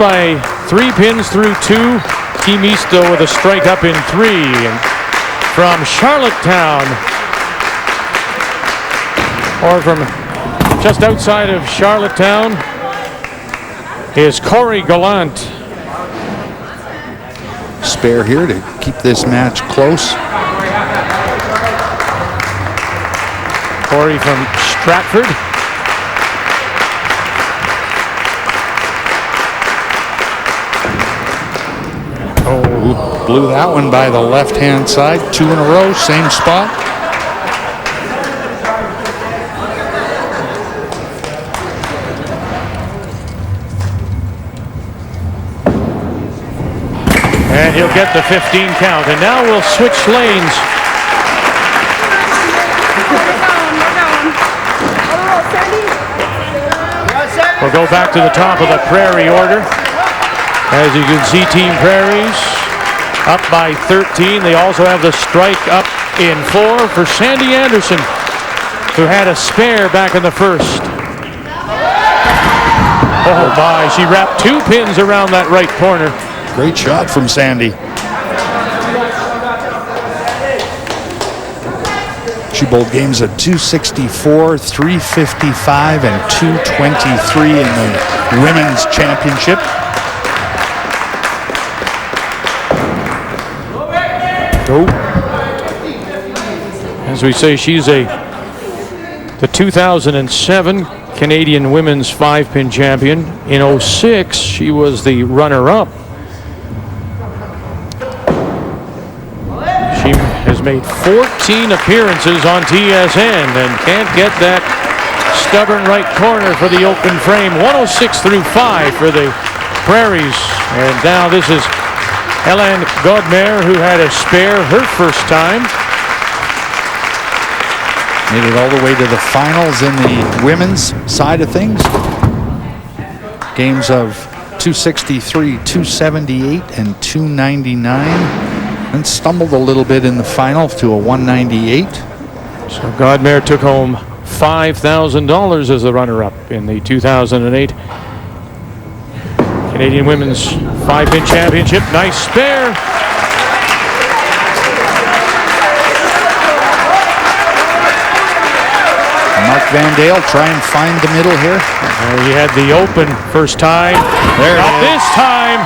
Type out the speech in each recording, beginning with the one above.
by 3 pins through 2. Team East, though, with a strike up in 3. And from Charlottetown, or from just outside of Charlottetown, is Corey Gallant. Spare here to keep this match close. Corey from Stratford. Oh, blew that one by the left-hand side. 2 in a row, same spot. And he'll get the 15 count. And now we'll switch lanes. We'll go back to the top of the Prairie order. As you can see, Team Prairies up by 13. They also have the strike up in 4 for Sandy Anderson, who had a spare back in the first. Oh my, she wrapped 2 pins around that right corner. Great shot from Sandy. She bowled games at 264, 355, and 223 in the Women's Championship. Oh. As we say, she's the 2007 Canadian Women's 5-pin champion. In 06, she was the runner-up. She has made 14 appearances on TSN and can't get that stubborn right corner for the open frame. 106 through 5 for the Prairies. And now this is Hélène Godmer, who had a spare her first time. Made it all the way to the finals in the women's side of things. Games of 263, 278, and 299. And stumbled a little bit in the final to a 198. So Godmer took home $5,000 as the runner-up in the 2008 Canadian Women's 5-pin championship. Nice spare. Mark Van Dale try and find the middle here. He had the open first time. Not this time.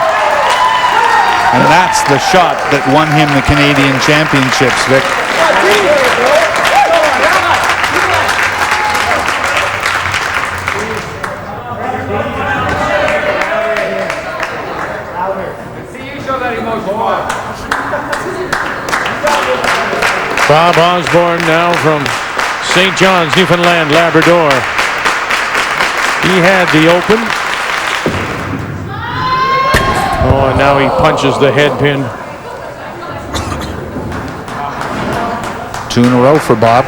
And that's the shot that won him the Canadian Championships, Vic. Bob Osborne now from St. John's, Newfoundland, Labrador. He had the open. Oh, and now he punches the head pin. 2 in a row for Bob.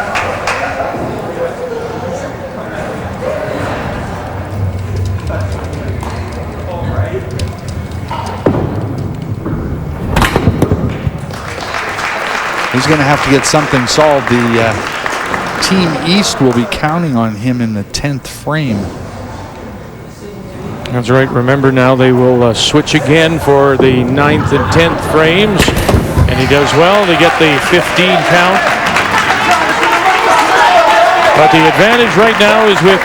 He's going to have to get something solved. The Team East will be counting on him in the 10th frame. That's right. Remember now they will switch again for the 9th and 10th frames. And he does well to get the 15 count. But the advantage right now is with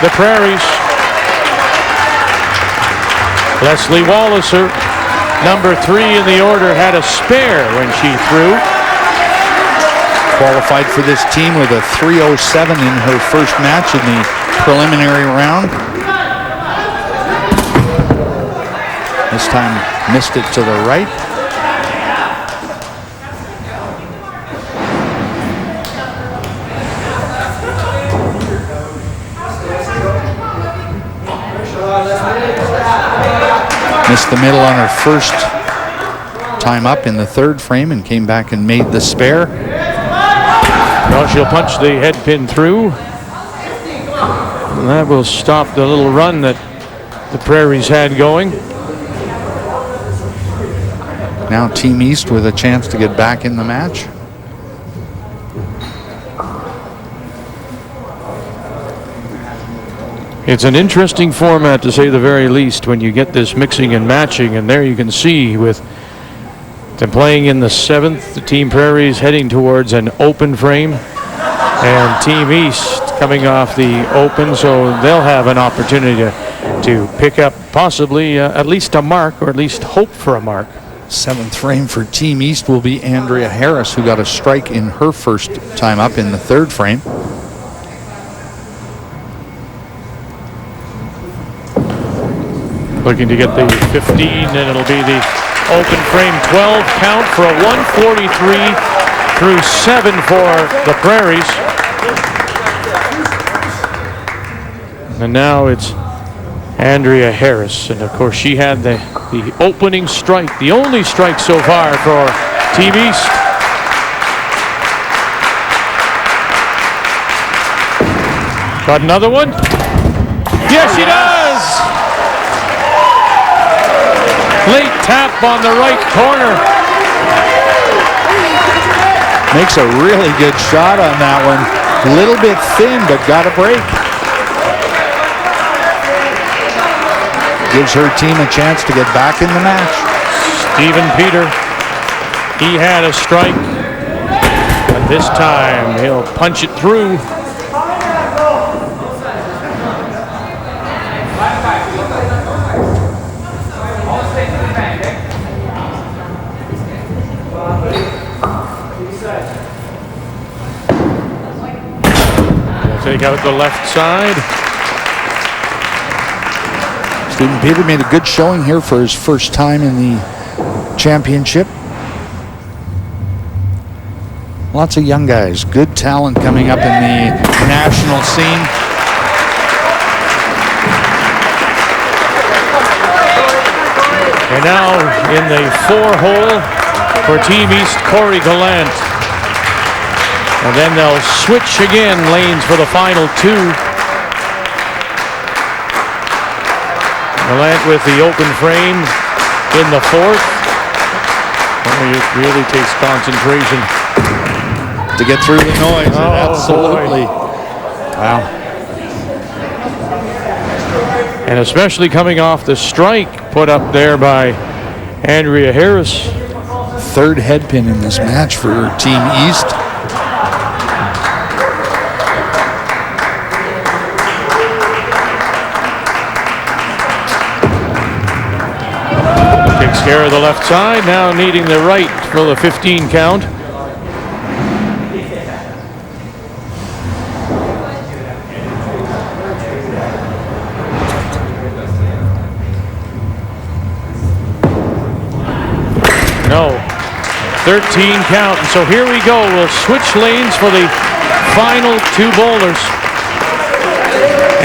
the Prairies. Leslie Walliser, number 3 in the order, had a spare when she threw. Qualified for this team with a 307 in her first match in the preliminary round. This time missed it to the right. Missed the middle on her first time up in the 3rd frame and came back and made the spare. Well, she'll punch the head pin through. And that will stop the little run that the Prairies had going. Now Team East with a chance to get back in the match. It's an interesting format, to say the very least, when you get this mixing and matching. And there you can see, with them playing in the 7th, the Team Prairies heading towards an open frame, and Team East coming off the open, so they'll have an opportunity to pick up possibly at least a mark, or at least hope for a mark. 7th frame for Team East will be Andrea Harris, who got a strike in her first time up in the 3rd frame. Looking to get the 15, and it'll be the open frame 12 count for a 143 through 7 for the Prairies. And now it's Andrea Harris, and of course she had the opening strike, the only strike so far for Team East. Got another one? Yes, she does! Late tap on the right corner. Makes a really good shot on that one. A little bit thin, but got a break. Gives her team a chance to get back in the match. Stephen Peter, he had a strike, but this time he'll punch it through. Take out the left side. Stephen Peter made a good showing here for his first time in the championship. Lots of young guys, good talent coming up in the national scene. And now in the 4-hole for Team East, Corey Gallant. And then they'll switch again lanes for the final 2. Gallant with the open frame in the 4th. Oh, it really takes concentration to get through the noise. Oh, absolutely. Boy. Wow. And especially coming off the strike put up there by Andrea Harris. 3rd head pin in this match for Team East. Takes care of the left side, now needing the right for the 15 count. No, 13 count, and so here we go. We'll switch lanes for the final 2 bowlers.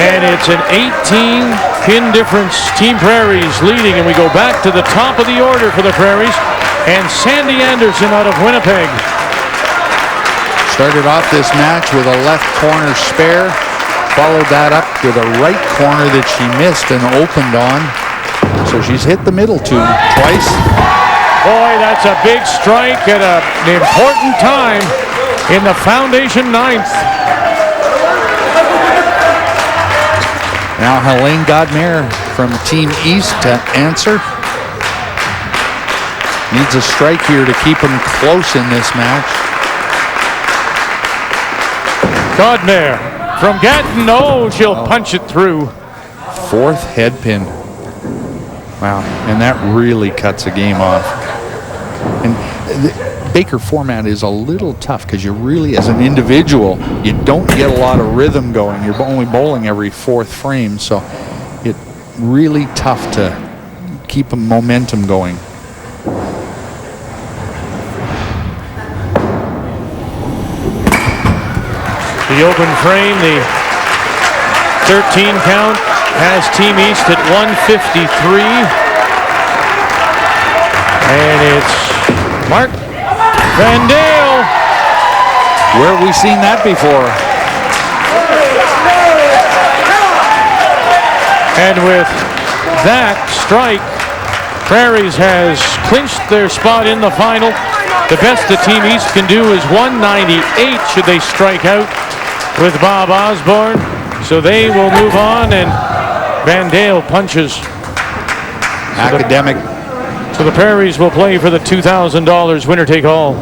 And it's an 18-pin difference. Team Prairies leading, and we go back to the top of the order for the Prairies. And Sandy Anderson out of Winnipeg. Started off this match with a left corner spare. Followed that up with a right corner that she missed and opened on. So she's hit the middle twice. Boy, that's a big strike at an important time in the foundation 9th. Now Helene Godmere from Team East to answer. Needs a strike here to keep them close in this match. Godmere from Gatineau. She'll punch it through. 4th head pin. Wow, and that really cuts a game off. And the Baker format is a little tough because you really, as an individual, you don't get a lot of rhythm going. You're only bowling every 4th frame, so it's really tough to keep a momentum going. The open frame, the 13 count, has Team East at 153. And it's Mark Van Dale. Where have we seen that before? And with that strike, Prairies has clinched their spot in the final. The best the Team East can do is 198 should they strike out with Bob Osborne. So they will move on, and Van Dale punches. Academic. So the Prairies will play for the $2,000 winner take all.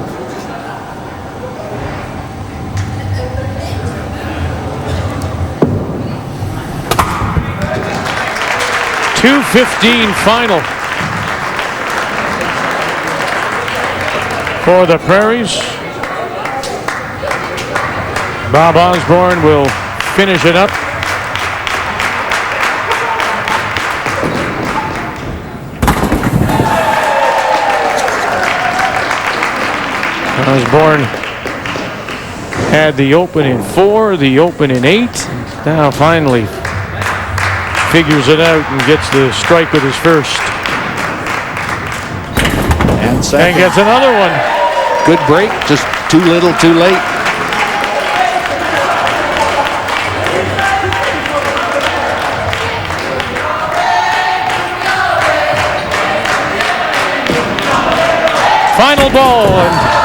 .215 final for the Prairies. Bob Osborne will finish it up. Osborne had the Open in 4, the Open in 8. Now finally figures it out and gets the strike with his first. And second. And gets another one. Good break, just too little, too late. Final ball, and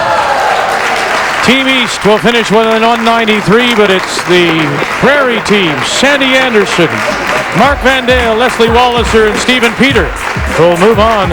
Team East will finish with an 193, but it's the Prairie team. Sandy Anderson, Mark Van Dale, Leslie Walliser, and Stephen Peter will move on.